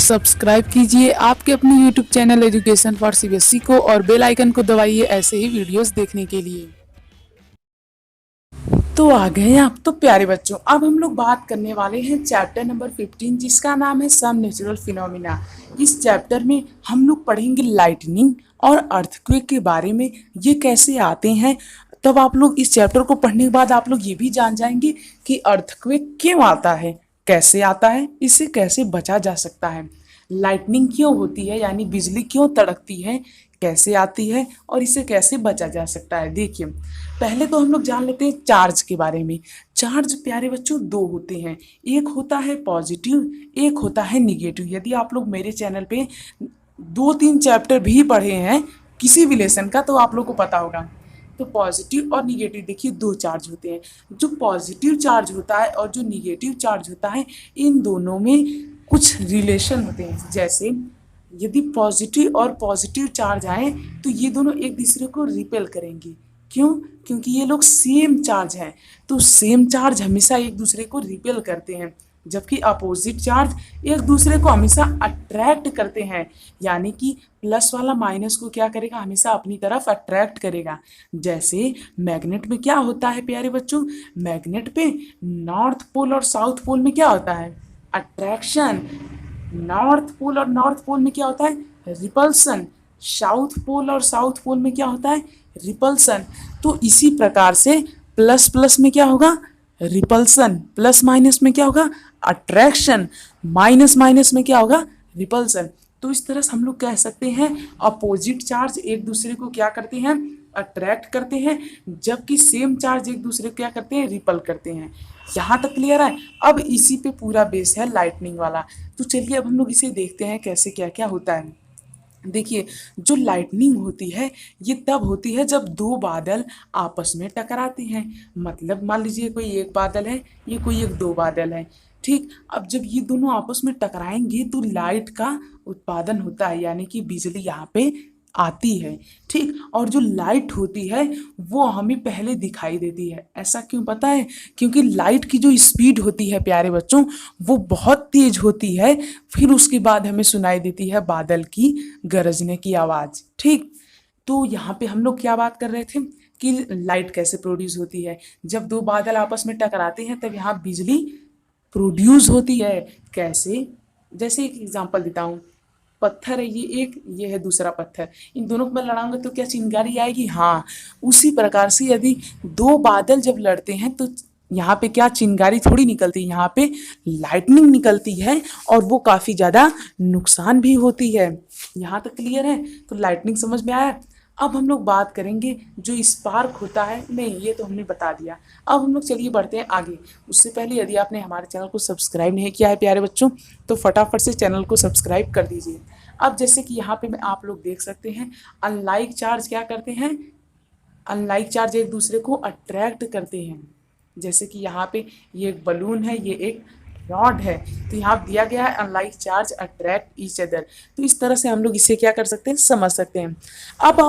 Subscribe कीजिए आपके अपने YouTube channel education for CBSE को और बेल आइकन को दबाइए ऐसे ही वीडियोस देखने के लिए। तो आ गए हैं आप तो प्यारे बच्चों, अब हम लोग बात करने वाले हैं चैप्टर नंबर 15 जिसका नाम है सम नेचुरल फिनोमिना। इस चैप्टर में हम लोग पढ़ेंगे लाइटनिंग और अर्थक्वेक के बारे में, ये कैसे आते हैं। तब आप लोग इस चैप्टर को पढ़ने के बाद आप लोग ये भी जान जाएंगे कि अर्थक्वेक क्यों आता है, कैसे आता है, इससे कैसे बचा जा सकता है, लाइटनिंग क्यों होती है यानी बिजली क्यों तड़कती है, कैसे आती है और इससे कैसे बचा जा सकता है। देखिए पहले तो हम लोग जान लेते हैं चार्ज के बारे में। चार्ज प्यारे बच्चों दो होते हैं, एक होता है पॉजिटिव, एक होता है निगेटिव। यदि आप लोग मेरे चैनल पे 2-3 चैप्टर भी पढ़े हैं किसी भी लेसन का तो आप लोग को पता होगा। तो पॉजिटिव और निगेटिव देखिए दो चार्ज होते हैं। जो पॉजिटिव चार्ज होता है और जो निगेटिव चार्ज होता है इन दोनों में कुछ रिलेशन होते हैं। जैसे यदि पॉजिटिव और पॉजिटिव चार्ज आए तो ये दोनों एक दूसरे को रिपेल करेंगे। क्यों? क्योंकि ये लोग सेम चार्ज हैं, तो सेम चार्ज हमेशा एक दूसरे को रिपेल करते हैं, जबकि अपोजिट चार्ज एक दूसरे को हमेशा अट्रैक्ट करते हैं। यानी कि प्लस वाला माइनस को क्या करेगा, हमेशा अपनी तरफ अट्रैक्ट करेगा। जैसे मैग्नेट में क्या होता है प्यारे बच्चों, मैग्नेट पे नॉर्थ पोल और साउथ पोल में क्या होता है, अट्रैक्शन। नॉर्थ पोल और नॉर्थ पोल में क्या होता है, रिपल्सन। साउथ पोल और साउथ पोल में क्या होता है, रिपल्सन। तो इसी प्रकार से प्लस प्लस में क्या होगा, रिपल्सन, प्लस माइनस में क्या होगा, अट्रैक्शन, माइनस माइनस में क्या होगा, रिपल्सन। तो इस तरह से हम लोग कह सकते हैं अपोजिट चार्ज एक दूसरे को क्या करते हैं, अट्रैक्ट करते हैं, जबकि सेम चार्ज एक दूसरे को क्या करते हैं, रिपल करते हैं। यहाँ तक क्लियर है। अब इसी पे पूरा बेस है लाइटनिंग वाला। तो चलिए अब हम लोग इसे देखते हैं कैसे क्या क्या होता है। देखिए जो लाइटनिंग होती है ये तब होती है जब दो बादल आपस में टकराते हैं। मतलब मान लीजिए कोई एक बादल है, ये कोई एक दो बादल है, ठीक। अब जब ये दोनों आपस में टकराएंगे तो लाइट का उत्पादन होता है, यानी कि बिजली यहाँ पे आती है, ठीक। और जो लाइट होती है वो हमें पहले दिखाई देती है। ऐसा क्यों पता है, क्योंकि लाइट की जो स्पीड होती है प्यारे बच्चों वो बहुत तेज होती है, फिर उसके बाद हमें सुनाई देती है बादल की गरजने की आवाज़, ठीक। तो यहाँ पे हम लोग क्या बात कर रहे थे कि लाइट कैसे प्रोड्यूस होती है। जब दो बादल आपस में टकराते हैं तब यहाँ बिजली प्रोड्यूस होती है। कैसे, जैसे एक एग्जांपल देता हूँ। पत्थर है ये एक, ये है दूसरा पत्थर, इन दोनों को मैं लड़ाऊंगा तो क्या चिंगारी आएगी, हाँ। उसी प्रकार से यदि दो बादल जब लड़ते हैं तो यहाँ पे क्या चिंगारी थोड़ी निकलती है, यहाँ पे लाइटनिंग निकलती है और वो काफ़ी ज़्यादा नुकसान भी होती है। यहाँ तक क्लियर है। तो लाइटनिंग समझ में आया। अब हम लोग बात करेंगे जो स्पार्क होता है, नहीं ये तो हमने बता दिया। अब हम लोग चलिए बढ़ते हैं आगे। उससे पहले यदि आपने हमारे चैनल को सब्सक्राइब नहीं किया है प्यारे बच्चों तो फटाफट से चैनल को सब्सक्राइब कर दीजिए। अब जैसे कि यहाँ पे आप लोग देख सकते हैं अनलाइक चार्ज क्या करते हैं, अनलाइक चार्ज एक दूसरे को अट्रैक्ट करते हैं। जैसे कि यहाँ पे ये एक बलून है, ये एक रॉड है, तो यहाँ दिया गया है unlike charge attract each other. तो इस तरह से हम लोग इसे क्या कर सकते हैं, समझ सकते हैं। अब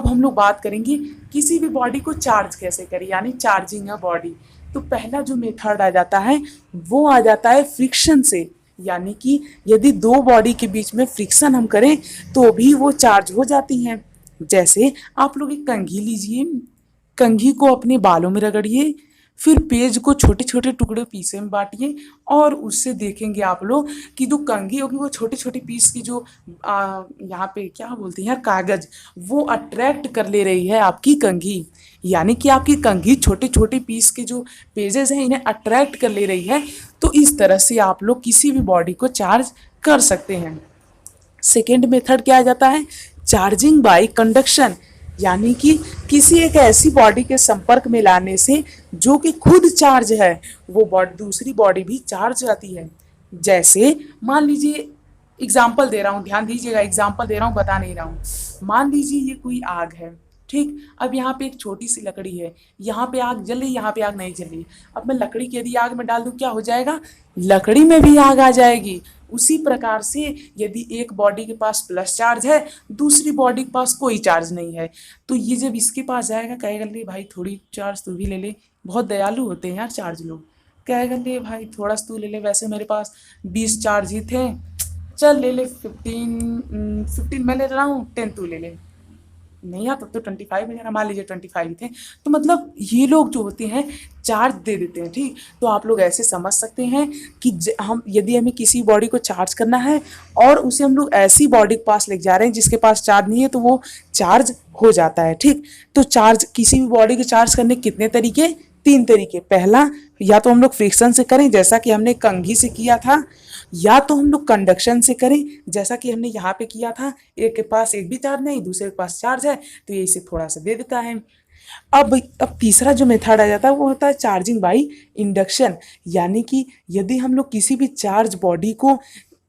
हम लोग बात करेंगे किसी भी बॉडी को चार्ज कैसे करें, यानी चार्जिंग अ बॉडी। तो पहला जो मेथड आ जाता है वो आ जाता है फ्रिक्शन से। यानी कि यदि दो बॉडी के बीच में फ्रिक्शन हम करें तो भी वो चार्ज हो जाती हैं। जैसे आप लोग एक कंघी लीजिए, कंघी को अपने बालों में रगड़िए, फिर पेज को छोटे छोटे टुकड़े पीसे में बांटिए और उससे देखेंगे आप लोग कि जो कंघी होगी वो छोटे छोटे पीस की जो यहाँ पे क्या बोलते हैं यार, कागज, वो अट्रैक्ट कर ले रही है आपकी कंघी। यानी कि आपकी कंघी छोटे छोटे पीस के जो पेजेस हैं इन्हें अट्रैक्ट कर ले रही है। तो इस तरह से आप लोग किसी भी बॉडी को चार्ज कर सकते हैं। सेकेंड मेथड क्या आ जाता है, चार्जिंग बाय कंडक्शन। यानी कि किसी एक ऐसी बॉडी के संपर्क में लाने से जो कि खुद चार्ज है वो बॉडी दूसरी बॉडी भी चार्ज रहती है। जैसे मान लीजिए, एग्जाम्पल दे रहा हूँ, ध्यान दीजिएगा, एग्जाम्पल दे रहा हूँ, बता नहीं रहा हूँ। मान लीजिए ये कोई आग है, ठीक। अब यहाँ पे एक छोटी सी लकड़ी है, यहाँ पे आग जल रही, यहाँ पे आग नहीं जल रही। अब मैं लकड़ी की यदि आग में डाल दूँ क्या हो जाएगा, लकड़ी में भी आग आ जाएगी। उसी प्रकार से यदि एक बॉडी के पास प्लस चार्ज है, दूसरी बॉडी के पास कोई चार्ज नहीं है, तो ये जब इसके पास जाएगा कहेगा ले भाई थोड़ी चार्ज तू भी ले ले। बहुत दयालु होते हैं यार चार्ज लोग। कहेगा ले भाई थोड़ा सा तू ले ले, वैसे मेरे पास 20 चार्ज ही थे, चल ले ले 15 मैं ले रहा हूँ, 10 तू ले ले। नहीं आता तो 25 वगैरह, मान लीजिए 25 ही थे। तो मतलब ये लोग जो होते हैं चार्ज दे देते हैं, ठीक। तो आप लोग ऐसे समझ सकते हैं कि हम यदि हमें किसी बॉडी को चार्ज करना है और उसे हम लोग ऐसी बॉडी के पास ले जा रहे हैं जिसके पास चार्ज नहीं है, तो वो चार्ज हो जाता है, ठीक। तो चार्ज किसी भी बॉडी को चार्ज करने कितने तरीके, 3 तरीके। पहला, या तो हम लोग फ्रिक्शन से करें जैसा कि हमने कंघी से किया था, या तो हम लोग कंडक्शन से करें जैसा कि हमने यहाँ पे किया था। एक के पास एक भी चार्ज नहीं, दूसरे के पास चार्ज है, तो ये इसे थोड़ा सा दे देता है। अब तीसरा जो मेथड आ जाता है वो होता है चार्जिंग बाई इंडक्शन। यानी कि यदि हम लोग किसी भी चार्ज बॉडी को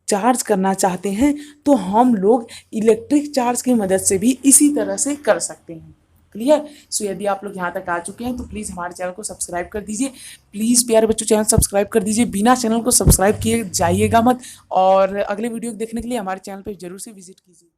चार्ज करना चाहते हैं तो हम लोग इलेक्ट्रिक चार्ज की मदद से भी इसी तरह से कर सकते हैं। क्लियर। सो यदि आप लोग यहाँ तक आ चुके हैं तो प्लीज़ हमारे चैनल को सब्सक्राइब कर दीजिए। प्लीज़ प्यारे बच्चों चैनल सब्सक्राइब कर दीजिए, बिना चैनल को सब्सक्राइब किए जाइएगा मत। और अगले वीडियो देखने के लिए हमारे चैनल पर जरूर से विजिट कीजिए।